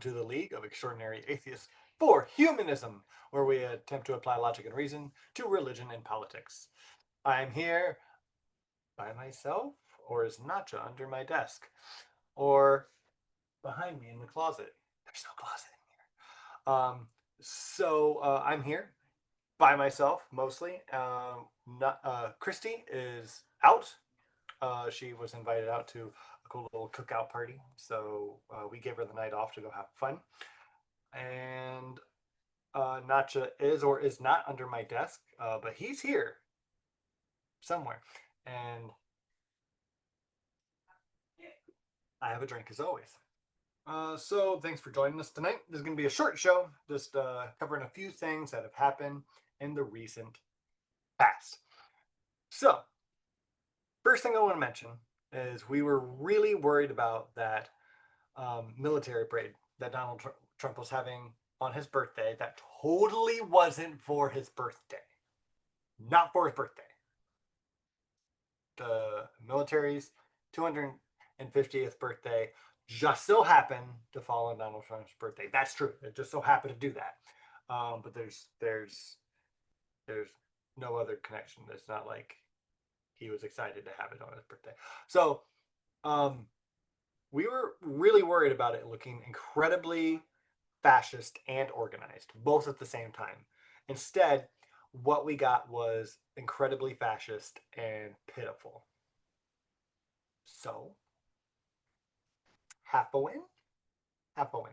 to the League of Extraordinary Atheists for Humanism, where we attempt to apply logic and reason to religion and politics. I'm here by myself, or is Nacha under my desk, or behind me in the closet? There's no closet in here. I'm here by myself mostly. Christy is out. She was invited out to a cool little cookout party, so we gave her the night off to go have fun. And Nacha is or is not under my desk, but he's here somewhere. And I have a drink as always. So thanks for joining us tonight. This is going to be a short show, just covering a few things that have happened in the recent past. So, first thing I want to mention is we were really worried about that military parade that Donald Trump was having on his birthday. That totally wasn't for his birthday. Not for his birthday. The military's 250th birthday just so happened to fall on Donald Trump's birthday. That's true. It just so happened to do that. But there's no other connection. It's not like he was excited to have it on his birthday. So we were really worried about it looking incredibly fascist and organized, both at the same time. Instead, what we got was incredibly fascist and pitiful. So, half a win, half a win.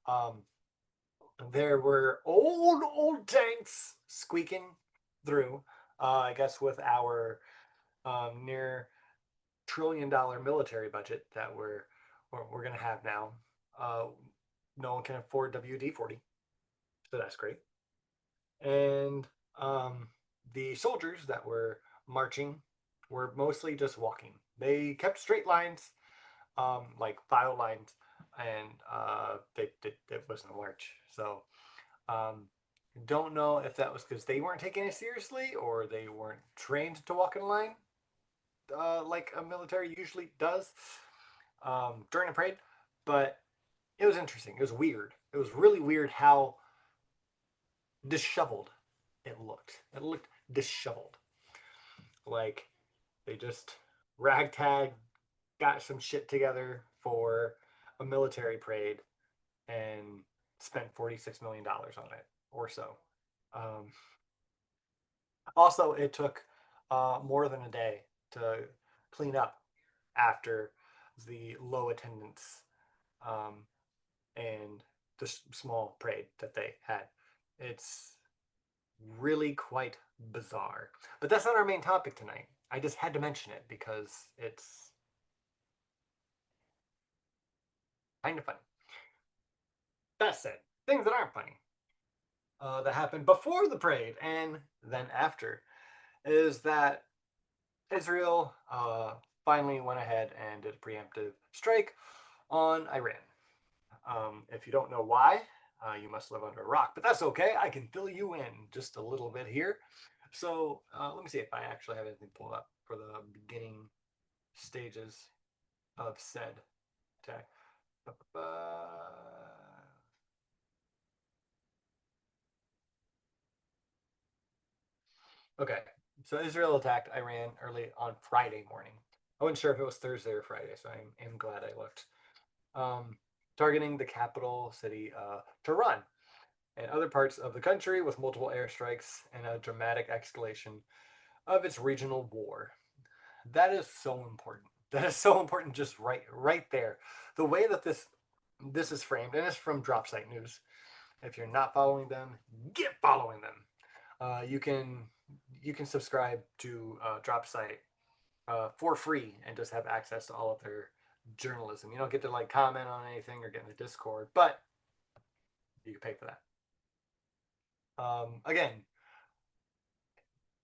Um, there were old tanks squeaking through. I guess with our near $1 trillion military budget that we're going to have now, uh, no one can afford WD-40, so that's great. And the soldiers that were marching were mostly just walking. They kept straight lines, like file lines, and it wasn't a march. So um, don't know if that was because they weren't taking it seriously or they weren't trained to walk in line, like a military usually does during a parade. But it was interesting. It was weird. It was really weird how disheveled it looked. It looked disheveled. Like they just ragtag got some shit together for a military parade and spent $46 million on it or so. Um, Also, it took more than a day to clean up after the low attendance um, and the small parade that they had. It's really quite bizarre. But that's not our main topic tonight. I just had to mention it because it's kind of funny. That said, things that aren't funny that happened before the parade and then after is that Israel finally went ahead and did a preemptive strike on Iran. If you don't know why, you must live under a rock, but that's okay. I can fill you in just a little bit here. So let me see if I actually have anything pulled up for the beginning stages of said attack. Okay, so Israel attacked Iran early on Friday morning. I wasn't sure if it was Thursday or Friday, so I am glad I looked. Um, Targeting the capital city, Tehran, and other parts of the country with multiple airstrikes and a dramatic escalation of its regional war. That is so important. That is so important just right there. The way that this is framed, and it's from Dropsite News. If you're not following them, get following them. You can subscribe to Dropsite for free and just have access to all of their journalism. You don't get to like comment on anything or get in the Discord, but you can pay for that. Again,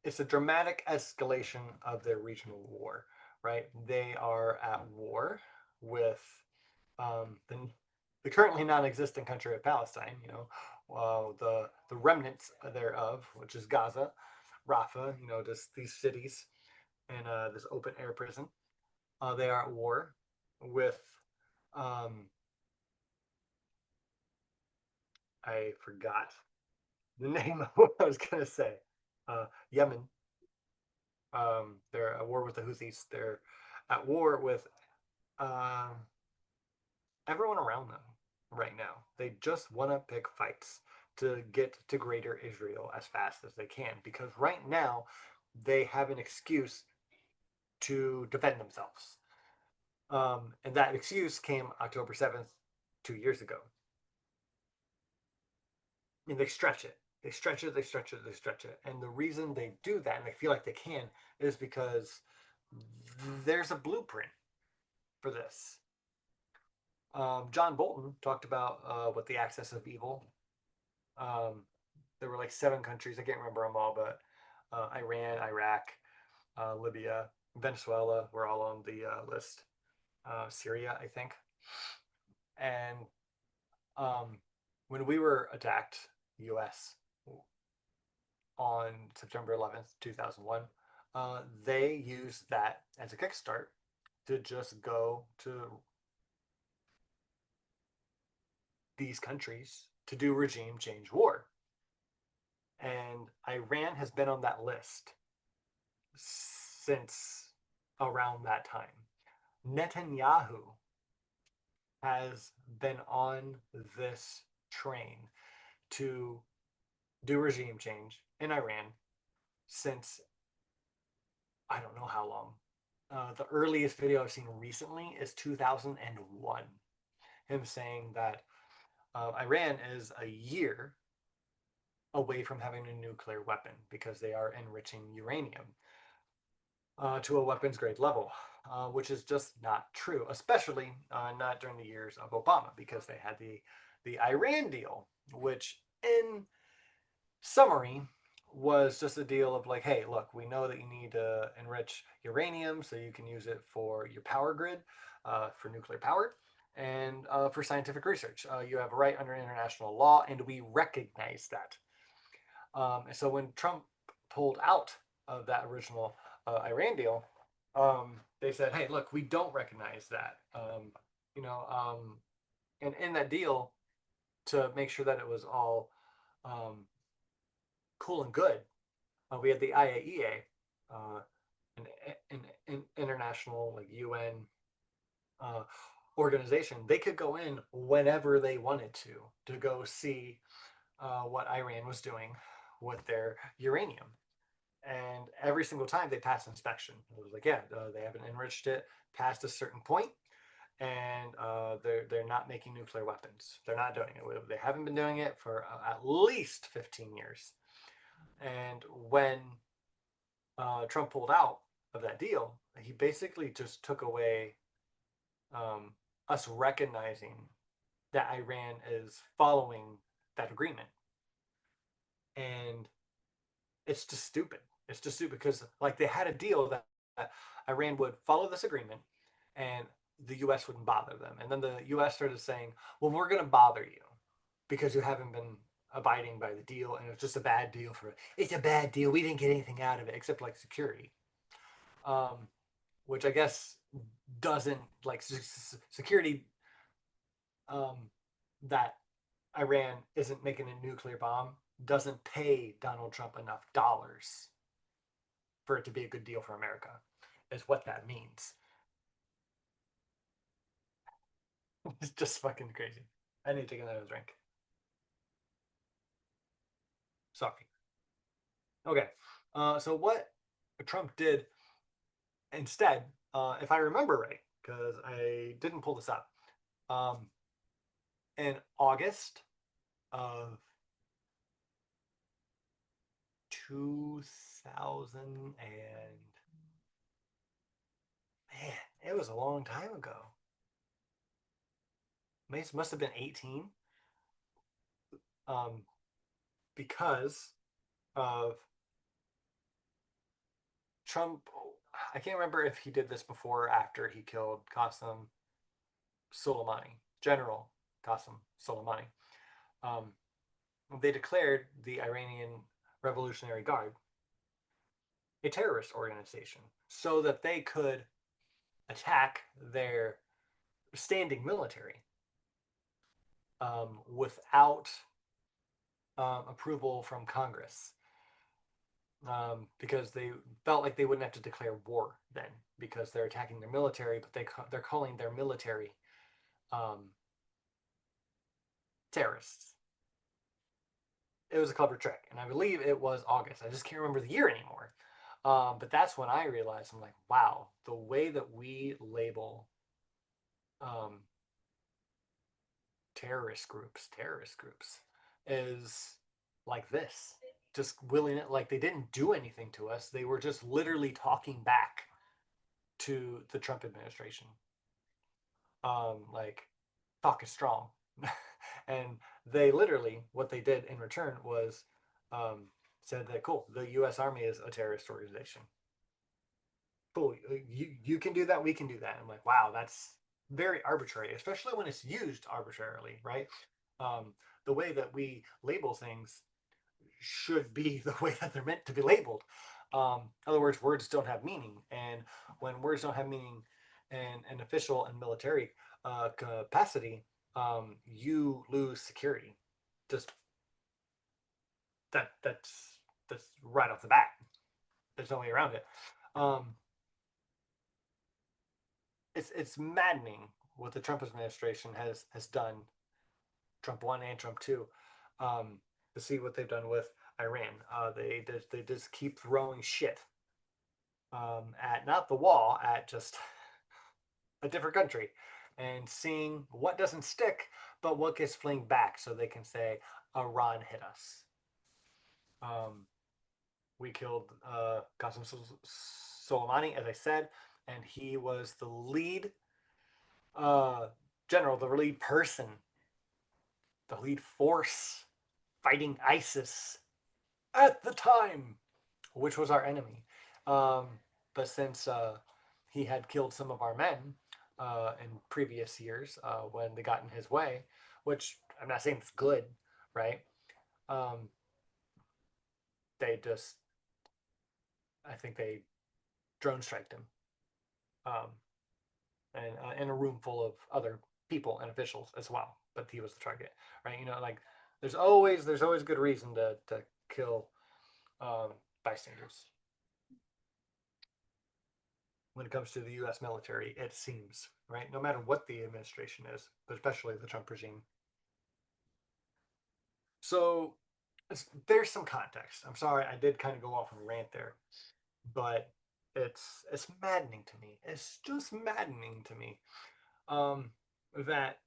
it's a dramatic escalation of their regional war, right? They are at war with the currently non-existent country of Palestine. The remnants thereof, which is Gaza, Rafah. Just these cities and this open air prison. They are at war with um, I forgot the name of what I was gonna say. Yemen. They're at war with the Houthis. They're at war with um, everyone around them right now. They just want to pick fights to get to greater Israel as fast as they can because right now they have an excuse to defend themselves. And that excuse came October 7th, 2 years ago. And they stretch it. They stretch it, they stretch it, they stretch it. And the reason they do that and they feel like they can is because there's a blueprint for this. John Bolton talked about what the axis of evil. Um, there were like 7 countries. I can't remember them all, but Iran, Iraq, Libya, Venezuela were all on the list. Syria, I think. And um, when we were attacked, U.S. on September 11th, 2001, they used that as a kickstart to just go to these countries to do regime change war. And Iran has been on that list since around that time. Netanyahu has been on this train to do regime change in Iran since I don't know how long. The earliest video I've seen recently is 2001. Him saying that Iran is a year away from having a nuclear weapon because they are enriching uranium to a weapons grade level, which is just not true, especially not during the years of Obama because they had the Iran deal, which in summary was just a deal of like, hey, look, we know that you need to enrich uranium so you can use it for your power grid, for nuclear power, and for scientific research. You have a right under international law, and we recognize that. And so when Trump pulled out of that original Iran deal, they said, hey, look, we don't recognize that. You know, and in that deal, to make sure that it was all um, cool and good, we had the IAEA, an international like UN uh, organization. They could go in whenever they wanted to go see what Iran was doing with their uranium. And every single time they passed inspection. It was like, yeah, they haven't enriched it past a certain point, and they're not making nuclear weapons. They're not doing it. They haven't been doing it for at least 15 years. And when Trump pulled out of that deal, he basically just took away um, us recognizing that Iran is following that agreement. And it's just stupid. It's just stupid because like they had a deal that Iran would follow this agreement and the US wouldn't bother them. And then the US started saying, well, we're going to bother you because you haven't been abiding by the deal and it's just a bad deal for it. It's a bad deal. We didn't get anything out of it except like security. Um, which I guess doesn't like security um, that Iran isn't making a nuclear bomb doesn't pay Donald Trump enough dollars for it to be a good deal for America, is what that means. It's just fucking crazy. I need to take another drink. Sorry. Okay. So what Trump did instead, if I remember right, because I didn't pull this up, um, in August of 2000 and man, it was a long time ago. Must have been 18. Um, because of Trump. I can't remember if he did this before or after he killed Qasem Soleimani, General Qasem Soleimani. Um, they declared the Iranian Revolutionary Guard a terrorist organization so that they could attack their standing military without approval from Congress, because they felt like they wouldn't have to declare war then because they're attacking their military, but they're calling their military um, terrorists. It was a clever trick, and I believe it was August. I just can't remember the year anymore. But that's when I realized I'm like, wow, the way that we label um, terrorist groups is like this, just willing it, like they didn't do anything to us. They were just literally talking back to the Trump administration. Like talk is strong. And they literally, what they did in return was um, said that, cool, the U.S. Army is a terrorist organization. Cool, you can do that, we can do that. I'm like, wow, that's very arbitrary, especially when it's used arbitrarily, right? Um, the way that we label things should be the way that they're meant to be labeled. In other words, words don't have meaning, and when words don't have meaning in an official and military capacity, you lose security. Just that's right off the bat. There's no way around it. Um, it's maddening what the Trump administration has done, Trump one and Trump two, um, to see what they've done with Iran. They just keep throwing shit at not the wall, at just a different country, and seeing what doesn't stick, but what gets flinged back, so they can say Iran hit us. Um, we killed Qasem Soleimani, as I said, and he was the lead uh, general, the lead person, the lead force fighting ISIS at the time, which was our enemy. Um, but since he had killed some of our men in previous years when they got in his way, which I'm not saying it's good, right? Um, they just, I think they drone striked him, um, and in a room full of other people and officials as well. But he was the target, right? You know, like there's always good reason to kill um, bystanders when it comes to the U.S. military. It seems, right, no matter what the administration is, but especially the Trump regime. So there's some context. I'm sorry, I did kind of go off on a rant there, but it's maddening to me. It's just maddening to me um, that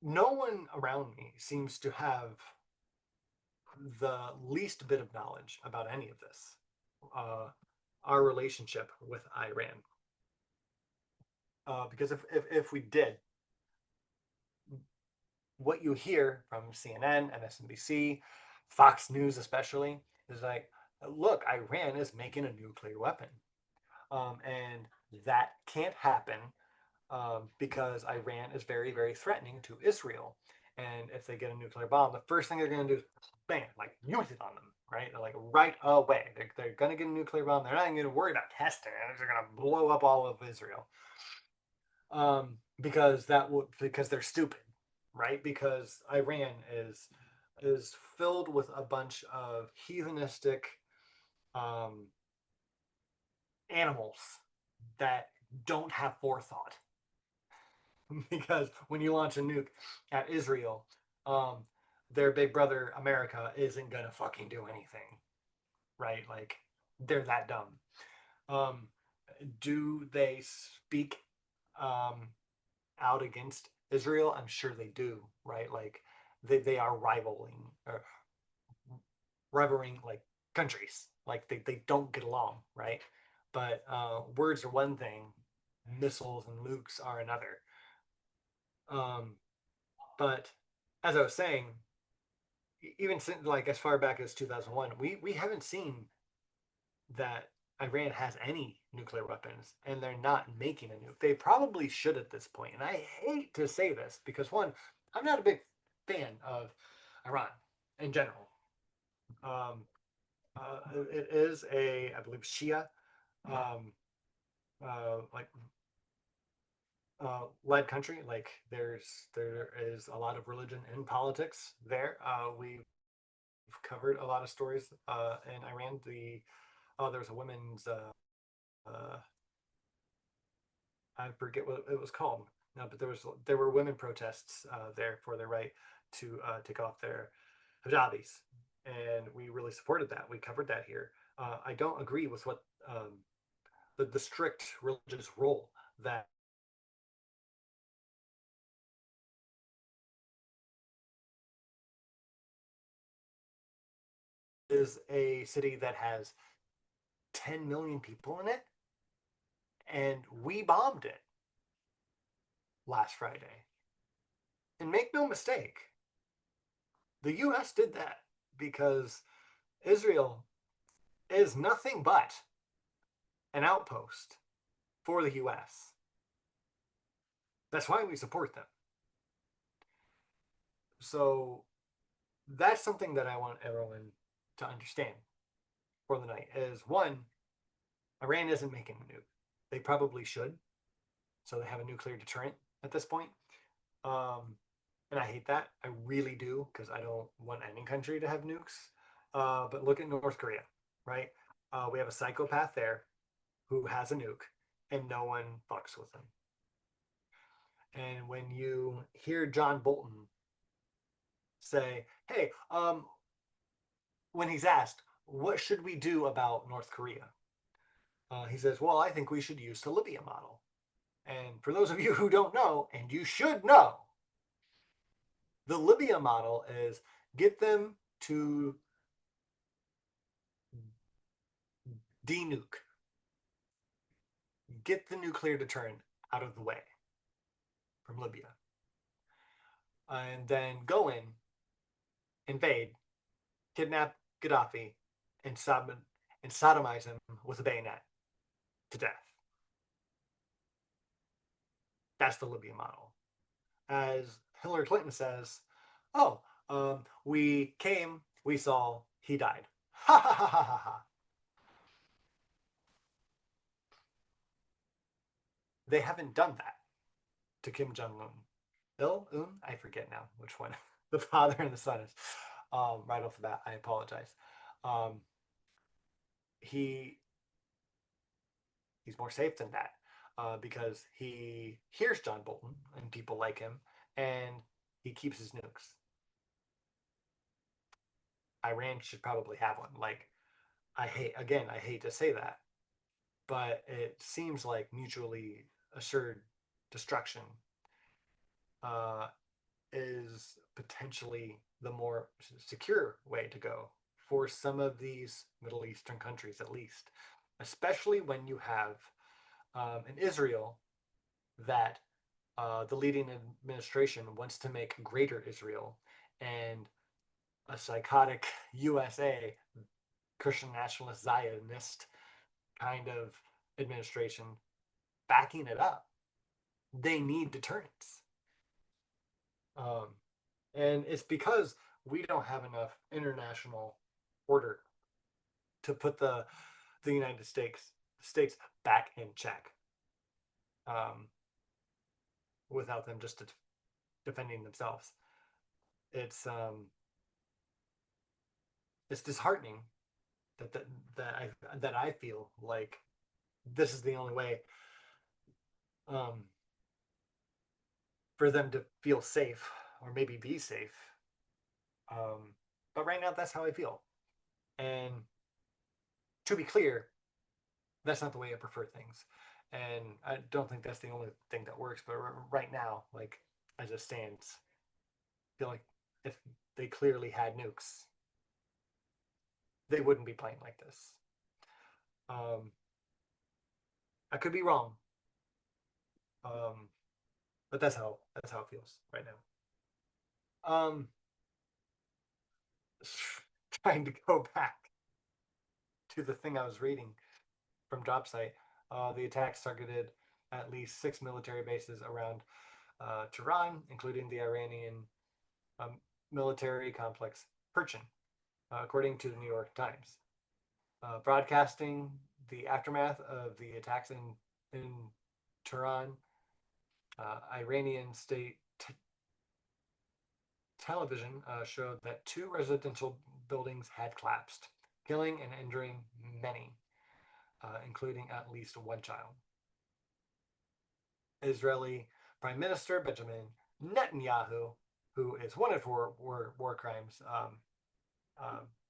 no one around me seems to have the least bit of knowledge about any of this. Uh, our relationship with Iran, because if we did, what you hear from CNN, MSNBC, Fox News especially, is like, look, Iran is making a nuclear weapon. And that can't happen because Iran is very, very threatening to Israel. And if they get a nuclear bomb, the first thing they're going to do is bam, like use it on them, right? Like right away. They're going to get a nuclear bomb. They're not going to worry about testing it. They're going to blow up all of Israel because they're stupid, right? Because Iran is filled with a bunch of heathenistic um, animals that don't have forethought. Because when you launch a nuke at Israel, um, their big brother America isn't gonna fucking do anything, right? Like they're that dumb. Um, do they speak um, out against Israel? I'm sure they do, right? Like they are rivaling like countries. Like they don't get along, right? But words are one thing, missiles and nukes are another. Um, but as I was saying, even since like as far back as 2001, we haven't seen that Iran has any nuclear weapons, and they're not making a nuke. They probably should at this point. And I hate to say this because one, I'm not a big fan of Iran in general. Um, it is I believe, Shia, um, like led country. Like there is a lot of religion in politics there. We we've covered a lot of stories in Iran. There was a women's uh, I forget what it was called. No, but there were women protests there for their right to take off their hijabis, and we really supported that. We covered that here. I don't agree with what the strict religious role that is a city that has 10 million people in it, and we bombed it last Friday. And make no mistake, the U.S. did that because Israel is nothing but an outpost for the U.S. That's why we support them. So that's something that I want everyone to understand for the night is one, Iran isn't making a nuke. They probably should. So they have a nuclear deterrent at this point. Um, and I hate that. I really do because I don't want any country to have nukes. But look at North Korea, right? We have a psychopath there who has a nuke and no one fucks with him. And when you hear John Bolton say, hey, when he's asked, what should we do about North Korea? He says, well, I think we should use the Libya model. And for those of you who don't know, and you should know, the Libya model is get them to denuke, get the nuclear deterrent out of the way from Libya, and then go in, invade, kidnap Gaddafi, and, and sodomize him with a bayonet to death. That's the Libya model. As Hillary Clinton says, oh, we came, we saw, he died. Ha ha ha ha ha ha. They haven't done that to Kim Jong Un. Il Un? I forget now which one the father and the son is. Right off the bat, I apologize. Um, he he's more safe than that because he hears John Bolton and people like him, and he keeps his nukes. Iran should probably have one. Like I hate to say that, but it seems like mutually assured destruction uh, is potentially the more secure way to go for some of these Middle Eastern countries, at least, especially when you have an Israel that the leading administration wants to make greater Israel and a psychotic USA, Christian nationalist Zionist kind of administration backing it up. They need deterrence. Um, and it's because we don't have enough international order to put the United States back in check um, without them just defending themselves. It's um, it's disheartening that that I feel like this is the only way um, for them to feel safe or maybe be safe. But right now, that's how I feel. And to be clear, that's not the way I prefer things. And I don't think that's the only thing that works. But right now, like as it stands, I feel like if they clearly had nukes, they wouldn't be playing like this. Um, I could be wrong, um, but that's how it feels right now. Trying to go back to the thing I was reading from Job Site, the attacks targeted at least 6 military bases around Tehran, including the Iranian um, military complex Perchin, according to the New York Times. Broadcasting the aftermath of the attacks in Tehran, Iranian state television showed that two residential buildings had collapsed, killing and injuring many, including at least one child. Israeli Prime Minister Benjamin Netanyahu, who is wanted for war crimes,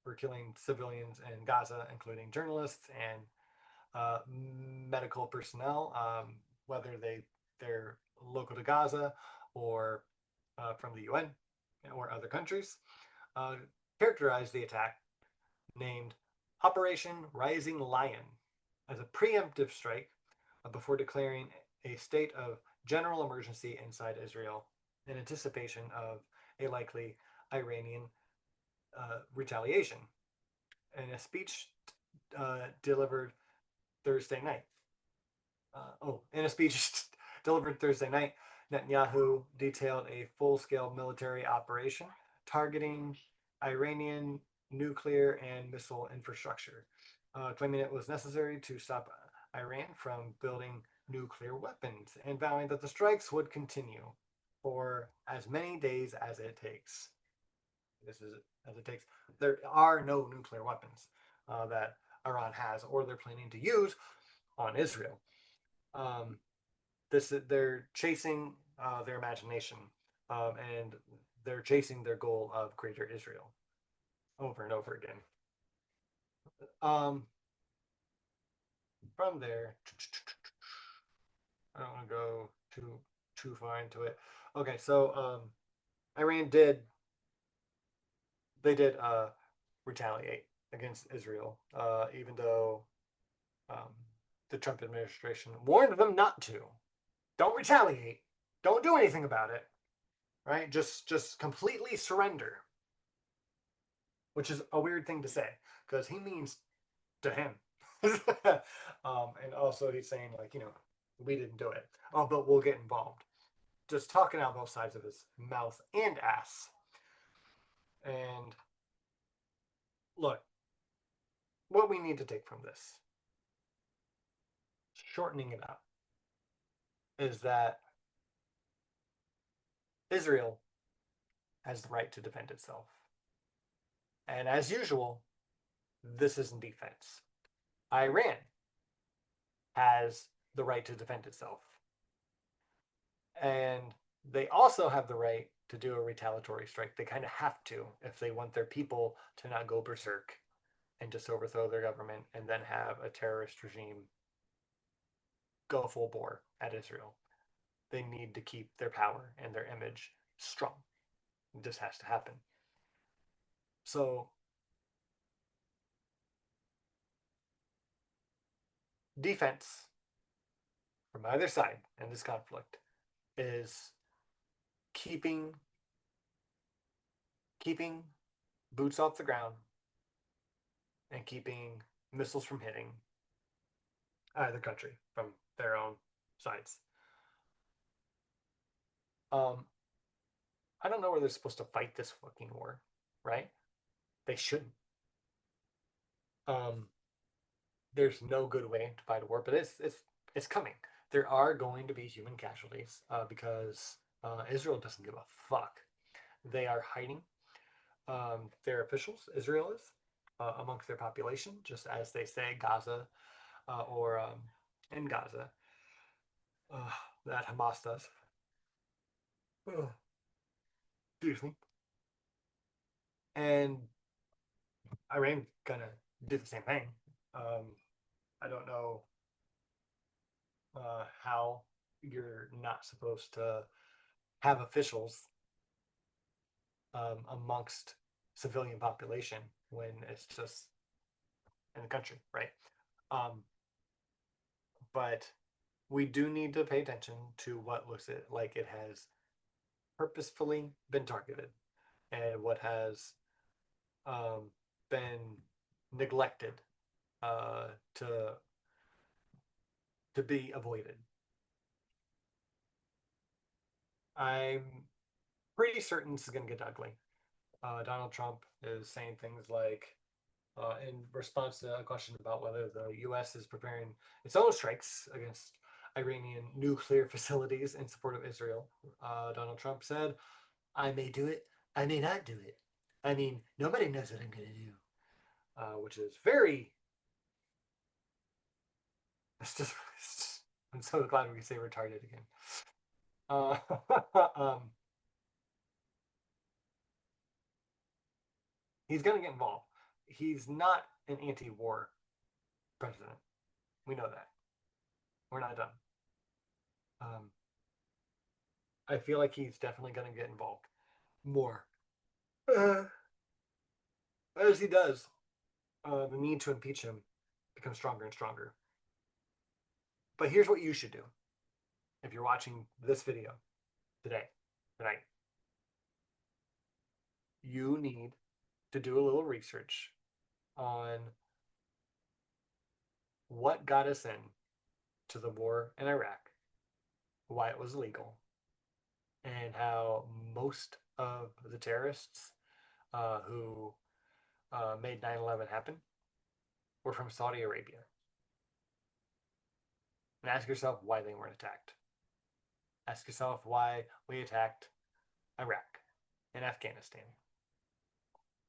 for killing civilians in Gaza, including journalists and uh, medical personnel, whether they're local to Gaza or from the UN or other countries, uh, characterized the attack named Operation Rising Lion as a preemptive strike before declaring a state of general emergency inside Israel in anticipation of a likely Iranian retaliation. In a speech delivered Thursday night, in a speech delivered Thursday night, Netanyahu detailed a full scale military operation targeting Iranian nuclear and missile infrastructure, claiming it was necessary to stop Iran from building nuclear weapons and vowing that the strikes would continue for as many days as it takes. This is as it takes. There are no nuclear weapons that Iran has or they're planning to use on Israel. Um, they're chasing their imagination, and they're chasing their goal of greater Israel over and over again. Um, from there, I don't want to go too far into it. Okay, so Iran did retaliate against Israel, even though um, the Trump administration warned them not to. Don't retaliate. Don't do anything about it. Right? Just completely surrender, which is a weird thing to say because he means to him. And also he's saying like we didn't do it. Oh, but we'll get involved. Just talking out both sides of his mouth and ass. And look, what we need to take from this, shortening it up, is that Israel has the right to defend itself. And as usual, this isn't defense. Iran has the right to defend itself. And they also have the right to do a retaliatory strike. They kind of have to if they want their people to not go berserk and just overthrow their government and then have a terrorist regime go full bore at Israel. They need to keep their power and their image strong. This has to happen. So, defense from either side in this conflict is keeping keeping boots off the ground and keeping missiles from hitting either country from their own sides. Um, I don't know where they're supposed to fight this fucking war, right? They shouldn't. Um, there's no good way to fight a war, but it's coming. There are going to be human casualties because Israel doesn't give a fuck. They are hiding their officials. Israel is amongst their population, just as they say Gaza or in Gaza uh, that Hamas does. Oh, excuse me. And Iran gonna do the same thing. I don't know how you're not supposed to have officials amongst civilian population when it's just in the country, right? Um, but we do need to pay attention to what looks like it has purposefully been targeted and what has um, been neglected uh, to be avoided. I'm pretty certain this is going to get ugly. Donald Trump is saying things like, in response to a question about whether the U.S. is preparing its own strikes against Iranian nuclear facilities in support of Israel, Donald Trump said, I may do it, I may not do it. I mean, nobody knows what I'm going to do. Which is very. It's just. I'm so glad we can say retarded again. Uh, um, he's going to get involved. He's not an anti-war president. We know that. We're not done. Um, I feel like he's definitely going to get involved more. Uh, as he does, the need to impeach him becomes stronger and stronger. But here's what you should do if you're watching this video today, tonight. You need to do a little research on what got us in to the war in Iraq, why it was legal, and how most of the terrorists who made 9/11 happen were from Saudi Arabia. And ask yourself why they weren't attacked. Ask yourself why we attacked Iraq and Afghanistan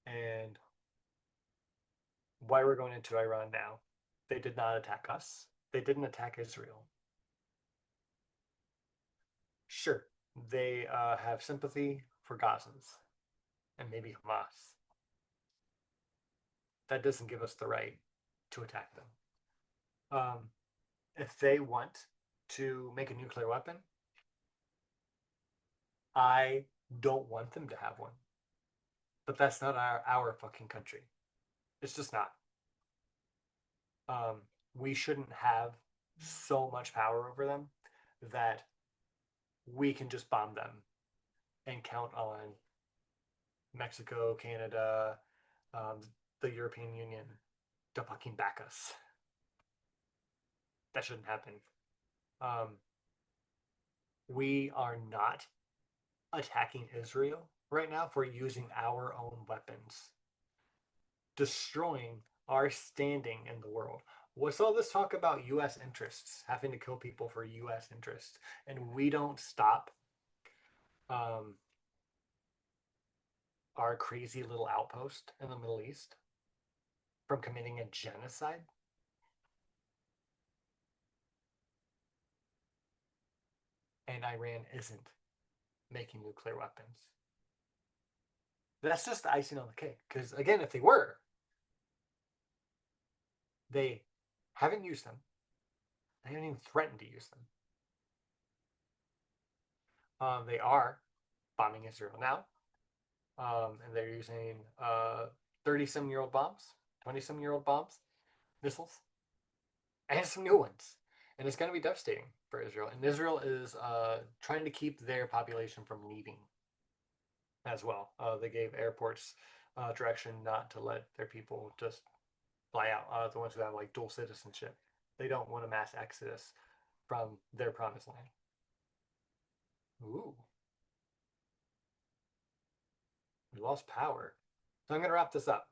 and why we're going into Iran now. They did not attack us. They didn't attack Israel. Sure, they have sympathy for Gazans and maybe Hamas. That doesn't give us the right to attack them. Um, if they want to make a nuclear weapon, I don't want them to have one. But that's not our fucking country. It's just not. Um, we shouldn't have so much power over them that we can just bomb them and count on Mexico, Canada, the European Union to fucking back us. That shouldn't happen. Um, we are not attacking Israel right now for using our own weapons, destroying our standing in the world. What's all this talk about US interests, having to kill people for US interests? And we don't stop um, our crazy little outpost in the Middle East from committing a genocide? And Iran isn't making nuclear weapons. That's just the icing on the cake. Because again, if they were, they haven't used them. They haven't even threatened to use them. They are bombing Israel now, and they're using 30-some-year-old bombs, 20-some-year-old bombs, missiles, and some new ones. And it's going to be devastating for Israel. And Israel is trying to keep their population from leaving as well. They gave airports direction not to let their people just fly out. The ones who have like dual citizenship, they don't want a mass exodus from their promised land. Ooh, we lost power. So I'm going to wrap this up.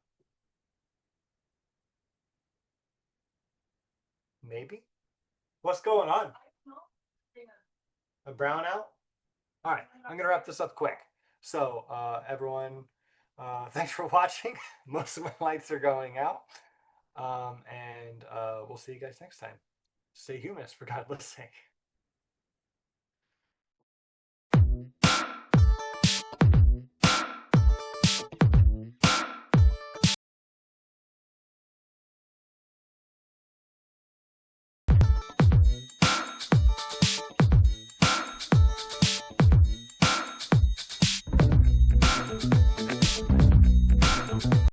Maybe. What's going on? A brownout? All right, I'm going to wrap this up quick. So, everyone, thanks for watching. Most of my lights are going out. And we'll see you guys next time. Stay humanist, for God's sake.